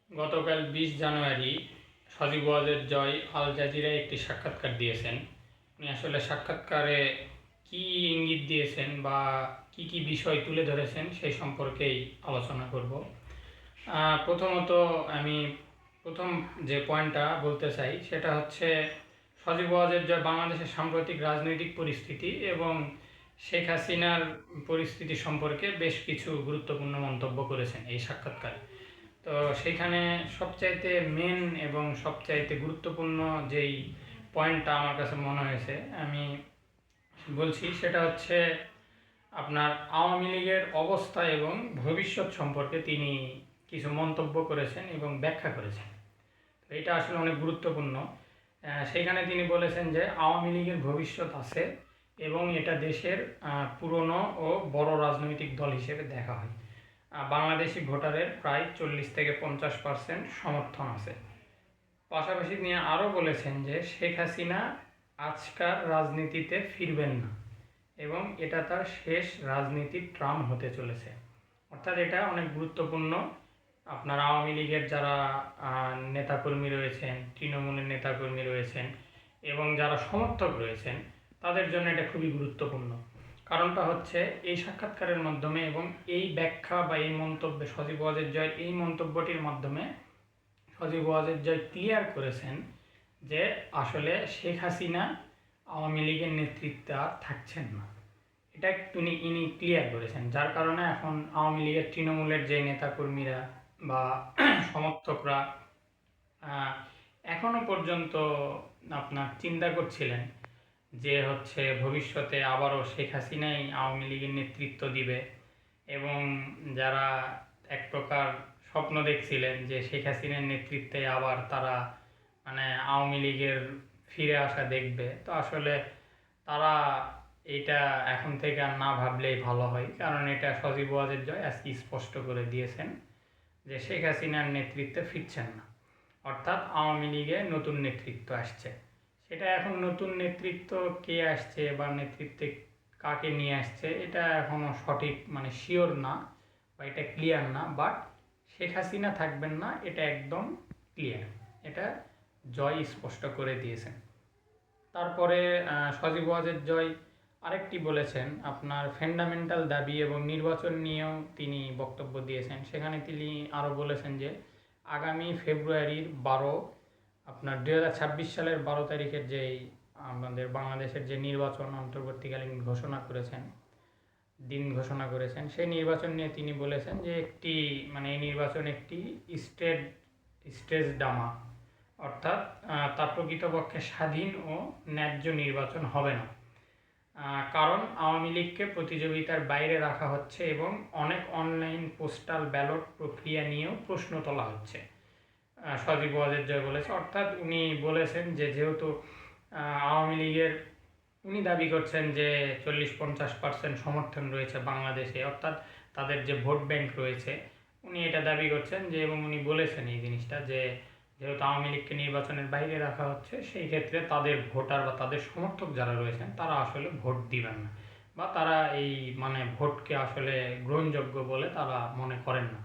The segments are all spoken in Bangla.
গতকাল ২০ জানুয়ারি সজীব ওয়াজেদ জয় আল জাজিরায় একটি সাক্ষাৎকার দিয়েছেন। উনি আসলে সাক্ষাৎকারে কি ইঙ্গিত দিয়েছেন বা কি কি বিষয় তুলে ধরেছেন সেই সম্পর্কেই আলোচনা করব। প্রথমত আমি প্রথম যে পয়েন্টটা বলতে চাই সেটা হচ্ছে সজীব ওয়াজেদ জয় বাংলাদেশের সাম্প্রতিক রাজনৈতিক পরিস্থিতি এবং শেখ হাসিনার পরিস্থিতি সম্পর্কে বেশ কিছু গুরুত্বপূর্ণ মন্তব্য করেছেন এই সাক্ষাৎকারে। তো সেইখানে সবচাইতে মেন এবং সবচাইতে গুরুত্বপূর্ণ যেই পয়েন্টটা আমার কাছে মনে হয়েছে আমি বলছি সেটা হচ্ছে আপনার আওয়ামী লীগের অবস্থা এবং ভবিষ্যৎ সম্পর্কে তিনি কিছু মন্তব্য করেছেন এবং ব্যাখ্যা করেছেন। তো এটা আসলে অনেক গুরুত্বপূর্ণ। সেইখানে তিনি বলেছেন যে আওয়ামী লীগের ভবিষ্যৎ আছে এবং এটা দেশের পুরনো ও বড় রাজনৈতিক দল হিসেবে দেখা হয়। বাংলাদেশি ভোটারের প্রায় 40-50% সমর্থন আছে। পাশাপাশি তিনি আরও বলেছেন যে শেখ হাসিনা আজকার রাজনীতিতে ফিরবেন না এবং এটা তার শেষ রাজনীতির ট্রাম হতে চলেছে। অর্থাৎ এটা অনেক গুরুত্বপূর্ণ। আপনার আওয়ামী লীগের যারা নেতাকর্মী রয়েছেন, তৃণমূলের নেতাকর্মী রয়েছেন এবং যারা সমর্থক রয়েছেন তাদের জন্য এটা খুবই গুরুত্বপূর্ণ। কারণটা হচ্ছে এই সাক্ষাৎকারের মাধ্যমে এবং এই ব্যাখ্যা বা এই মন্তব্যে সজীব ওয়াজেদ জয়ের এই মন্তব্যটির মাধ্যমে সজীব ওয়াজেদ জয় ক্লিয়ার করেছেন যে আসলে শেখ হাসিনা আওয়ামী লীগের নেতৃত্বে আর থাকছেন না। এটা ইনি ক্লিয়ার করেছেন, যার কারণে এখন আওয়ামী লীগের তৃণমূলের যে নেতাকর্মীরা বা সমর্থকরা এখনও পর্যন্ত আপনার চিন্তা করছিলেন যে হচ্ছে ভবিষ্যতে আবারও শেখ হাসিনাই আওয়ামী লীগের নেতৃত্ব দিবে এবং যারা এক প্রকার স্বপ্ন দেখছিলেন যে শেখ হাসিনার নেতৃত্বে আবার তারা মানে আওয়ামী লীগের ফিরে আসা দেখবে, তো আসলে তারা এটা এখন থেকে আর না ভাবলেই ভালো হয়। কারণ এটা সজীব ওয়াজেদ জয় আজকে স্পষ্ট করে দিয়েছেন যে শেখ হাসিনার নেতৃত্বে ফিরছেন না, অর্থাৎ আওয়ামী লীগে নতুন নেতৃত্ব আসছে। সেটা এখন নতুন নেতৃত্ব কে আসছে বা নেতৃত্বে কাকে নিয়ে আসছে এটা এখনও সঠিক মানে শিওর না বা এটা ক্লিয়ার না, বাট শেখ হাসিনা থাকবেন না এটা একদম ক্লিয়ার। এটা জয় স্পষ্ট করে দিয়েছেন। তারপরে সজীব ওয়াজেদ জয় আরেকটি বলেছেন আপনার ফান্ডামেন্টাল দাবি এবং নির্বাচন নিয়েও তিনি বক্তব্য দিয়েছেন। সেখানে তিনি আরও বলেছেন যে আগামী ফেব্রুয়ারির 12 আপনার 2026 সালের 12 তারিখের যেই আমাদের বাংলাদেশের যে নির্বাচন অন্তর্বর্তীকালীন দিন ঘোষণা করেছেন সেই নির্বাচন নিয়ে তিনি বলেছেন যে একটি মানে এই নির্বাচন একটি স্টেজ ডামা, অর্থাৎ তা প্রকৃতপক্ষে স্বাধীন ও ন্যায্য নির্বাচন হবে না। কারণ আওয়ামী লীগকে প্রতিযোগিতার বাইরে রাখা হচ্ছে এবং অনেক অনলাইন পোস্টাল ব্যালট প্রক্রিয়া নিয়েও প্রশ্ন তোলা হচ্ছে, সজীব ওয়াজেদ জয় বলেছে। অর্থাৎ উনি বলেছেন যে যেহেতু আওয়ামী লীগের উনি দাবি করছেন যে 40-50% সমর্থন রয়েছে বাংলাদেশে, অর্থাৎ তাদের যে ভোট ব্যাংক রয়েছে উনি এটা দাবি করছেন যে, এবং উনি বলেছেন এই জিনিসটা যে যেহেতু আওয়ামী লীগকে নির্বাচনের বাইরে রাখা হচ্ছে সেই ক্ষেত্রে তাদের ভোটার বা তাদের সমর্থক যারা রয়েছেন তারা আসলে ভোট দিবেন না বা তারা এই মানে ভোটকে আসলে গ্রহণযোগ্য বলে তারা মনে করেন না,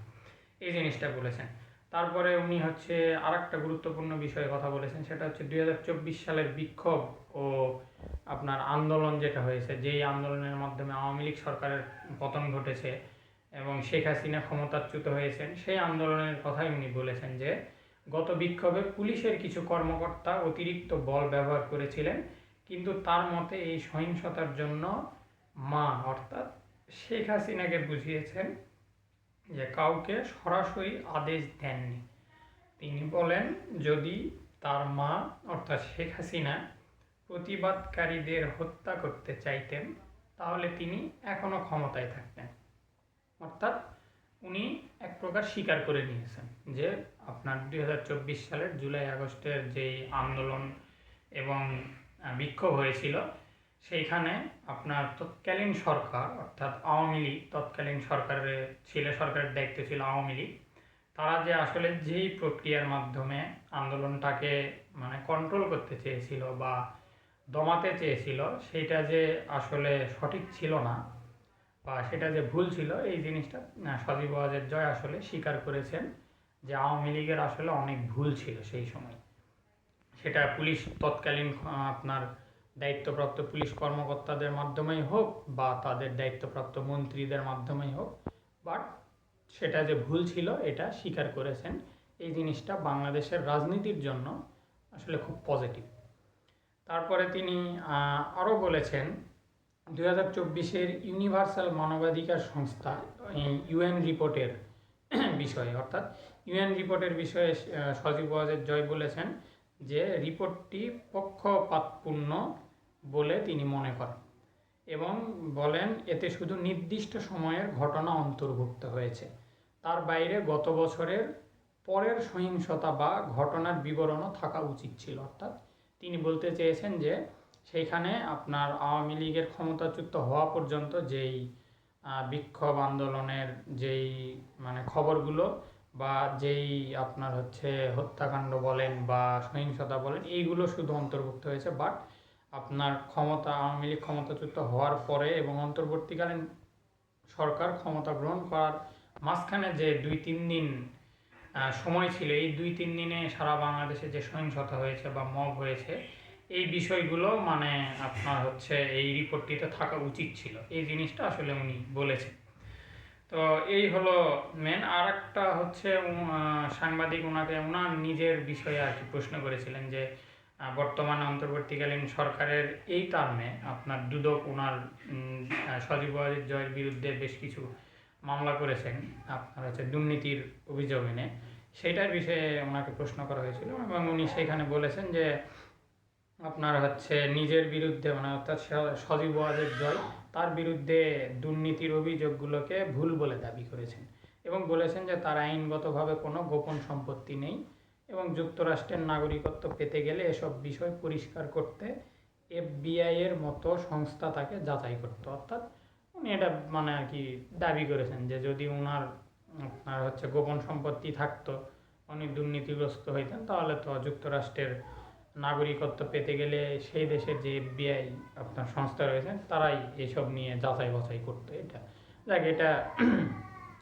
এই জিনিসটা বলেছেন। তারপরে উনি হচ্ছে আর একটা গুরুত্বপূর্ণ বিষয়ে কথা বলেছেন, সেটা হচ্ছে 2024 সালের বিক্ষোভ ও আপনার আন্দোলন যেটা হয়েছে, যেই আন্দোলনের মাধ্যমে আওয়ামী লীগ সরকারের পতন ঘটেছে এবং শেখ হাসিনা ক্ষমতাচ্যুত হয়েছেন, সেই আন্দোলনের কথাই উনি বলেছেন যে গত বিক্ষোভে পুলিশের কিছু কর্মকর্তা অতিরিক্ত বল ব্যবহার করেছিলেন, কিন্তু তার মতে এই সহিংসতার জন্য অর্থাৎ শেখ হাসিনাকে বুঝিয়েছেন যে কাউকে সরাসরি আদেশ দেননি। তিনি বলেন যদি তার মা অর্থাৎ শেখ হাসিনা প্রতিবাদকারীদের হত্যা করতে চাইতেন তাহলে তিনি এখনও ক্ষমতায় থাকতেন। অর্থাৎ উনি এক প্রকার স্বীকার করে নিয়েছেন যে আপনার 2024 সালের জুলাই আগস্টের যেই আন্দোলন এবং বিক্ষোভ হয়েছিল সেইখানে আপনার তৎকালীন সরকার অর্থাৎ আওয়ামী লীগ তৎকালীন সরকারের দায়িত্বে ছিল আওয়ামী লীগ, তারা যে আসলে যেই প্রক্রিয়ার মাধ্যমে আন্দোলনটাকে মানে কন্ট্রোল করতে চেয়েছিল বা দমাতে চেয়েছিল সেইটা যে আসলে সঠিক ছিল না বা সেটা যে ভুল ছিল এই জিনিসটা সজীব ওয়াজেদ জয় আসলে স্বীকার করেছেন যে আওয়ামী লীগের আসলে অনেক ভুল ছিল সেই সময়, সেটা পুলিশ তৎকালীন আপনার দায়িত্বপ্রাপ্ত পুলিশ কর্মকর্তাদের মাধ্যমেই হোক বা তাদের দায়িত্বপ্রাপ্ত মন্ত্রীদের মাধ্যমেই হোক, বাট সেটা যে ভুল ছিল এটা স্বীকার করেছেন। এই জিনিসটা বাংলাদেশের রাজনীতির জন্য আসলে খুব পজিটিভ। তারপরে তিনি আরও বলেছেন 2024-এর ইউনিভার্সাল মানবাধিকার সংস্থা ইউএন রিপোর্টের বিষয়ে, অর্থাৎ ইউএন রিপোর্টের বিষয়ে সজীব ওয়াজেদ জয় বলেছেন যে রিপোর্টটি পক্ষপাতপূর্ণ বলে তিনি মনে করেন এবং বলেন এতে শুধু নির্দিষ্ট সময়ের ঘটনা অন্তর্ভুক্ত হয়েছে, তার বাইরে গত বছরের পরের সহিংসতা বা ঘটনার বিবরণও থাকা উচিত ছিল। অর্থাৎ তিনি বলতে চেয়েছেন যে সেইখানে আপনার আওয়ামী লীগের ক্ষমতাচ্যুত হওয়া পর্যন্ত যেই বিক্ষোভ আন্দোলনের যেই মানে খবরগুলো বা যেই আপনার হচ্ছে হত্যাকাণ্ড বলেন বা সহিংসতা বলেন, এইগুলো শুধু অন্তর্ভুক্ত হয়েছে। বাট আপনার আওয়ামী লীগ ক্ষমতাচ্যুত হওয়ার পরে এবং অন্তর্বর্তীকালীন সরকার ক্ষমতা গ্রহণ করার মাঝখানে যে 2-3 দিন সময় ছিল, এই 2-3 দিনে সারা বাংলাদেশে যে সহিংসতা হয়েছে বা মব হয়েছে, এই বিষয়গুলো মানে আপনার হচ্ছে এই রিপোর্টটিতে থাকা উচিত ছিল, এই জিনিসটা আসলে উনি বলেছেন। তো এই হলো মেন। আর একটা হচ্ছে সাংবাদিক ওনার নিজের বিষয়ে আর কি প্রশ্ন করেছিলেন যে বর্তমান অন্তর্বর্তীকালীন সরকারের এই টার্মে আপনার দুদক ওনার সজীব ওয়াজেদ জয়ের বিরুদ্ধে বেশ কিছু মামলা করেছেন আপনার হচ্ছে দুর্নীতির অভিযোগ এনে, সেইটার বিষয়ে ওনাকে প্রশ্ন করা হয়েছিল এবং উনি সেখানে বলেছেন যে আপনার হচ্ছে নিজের বিরুদ্ধে মানে অর্থাৎ সজীব ওয়াজেদ জয় তার বিরুদ্ধে দুর্নীতির অভিযোগগুলোকে ভুল বলে দাবি করেছেন এবং বলেছেন যে তার আইনগতভাবে কোনো গোপন সম্পত্তি নেই এবং যুক্তরাষ্ট্রের নাগরিকত্ব পেতে গেলে এসব বিষয় পরিষ্কার করতে FBI এর মতো সংস্থা তাকে যাচাই করতো। অর্থাৎ উনি এটা মানে আর কি দাবি করেছেন যে যদি ওনার আপনার হচ্ছে গোপন সম্পত্তি থাকতো, উনি দুর্নীতিগ্রস্ত হইতেন, তাহলে তো যুক্তরাষ্ট্রের নাগরিকত্ব পেতে গেলে সেই দেশের যে FBI আপনার সংস্থা রয়েছে তারাই এসব নিয়ে যাচাই বাছাই করতো। এটা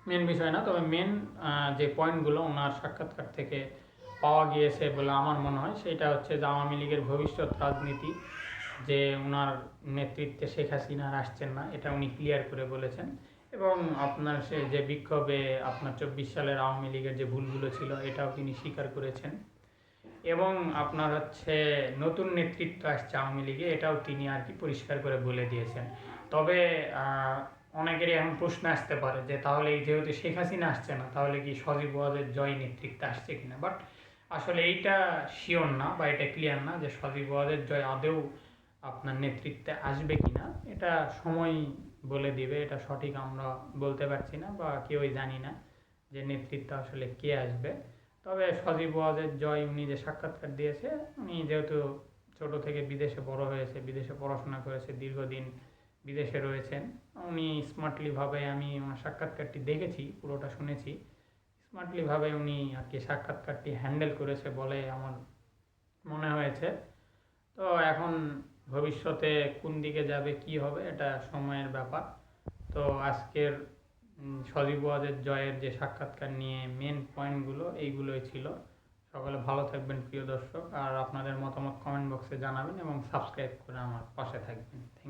মেন বিষয় না, তবে মেন যে পয়েন্টগুলো ওনার সাক্ষাৎকার থেকে পাওয়া গিয়েছে বলে আমার মনে হয় সেটা হচ্ছে যে আওয়ামী লীগের ভবিষ্যৎ রাজনীতি যে ওনার নেতৃত্বে শেখ হাসিনার আসছেন না, এটা উনি ক্লিয়ার করে বলেছেন এবং আপনার সে যে বিক্ষোভে আপনার 24 সালের আওয়ামী লীগের যে ভুলগুলো ছিল এটাও তিনি স্বীকার করেছেন এবং আপনার হচ্ছে নতুন নেতৃত্ব আসছে আওয়ামী লীগে এটাও তিনি আর কি পরিষ্কার করে বলে দিয়েছেন। তবে অনেকেরই এখন প্রশ্ন আসতে পারে যে তাহলে যেহেতু শেখ হাসিনা আসছে না তাহলে কি সজীব ওয়াজেদ জয় নেতৃত্বে আসছে কিনা, বাট আসলে এইটা শিওর না বা এটা ক্লিয়ার না যে সজীব ওয়াজেদ জয় আদৌ আপনার নেতৃত্বে আসবে কিনা, এটা সময় বলে দিবে, এটা সঠিক আমরা বলতে পারছি না বা কেউই জানি না যে নেতৃত্ব আসলে কে আসবে। তবে সজীব ওয়াজেদ জয় উনি যে সাক্ষাৎকার দিয়েছে, উনি যেহেতু ছোট থেকে বিদেশে বড় হয়েছে, বিদেশে পড়াশোনা করেছে, দীর্ঘদিন বিদেশে রয়েছেন, উনি স্মার্টলিভাবে আমি ওনার সাক্ষাৎকারটি দেখেছি, পুরোটা শুনেছি, স্মার্টলিভাবে উনি আর কি সাক্ষাৎকারটি হ্যান্ডেল করেছে বলে আমার মনে হয়েছে। তো এখন ভবিষ্যতে কোন দিকে যাবে কি হবে এটা সময়ের ব্যাপার। তো আজকের সজীব ওয়াজেদ জয়ের যে সাক্ষাৎকার নিয়ে মেন পয়েন্টগুলো এইগুলোই ছিল। সকলে ভালো থাকবেন প্রিয় দর্শক, আর আপনাদের মতামত কমেন্ট বক্সে জানাবেন এবং সাবস্ক্রাইব করে আমার পাশে থাকবেন।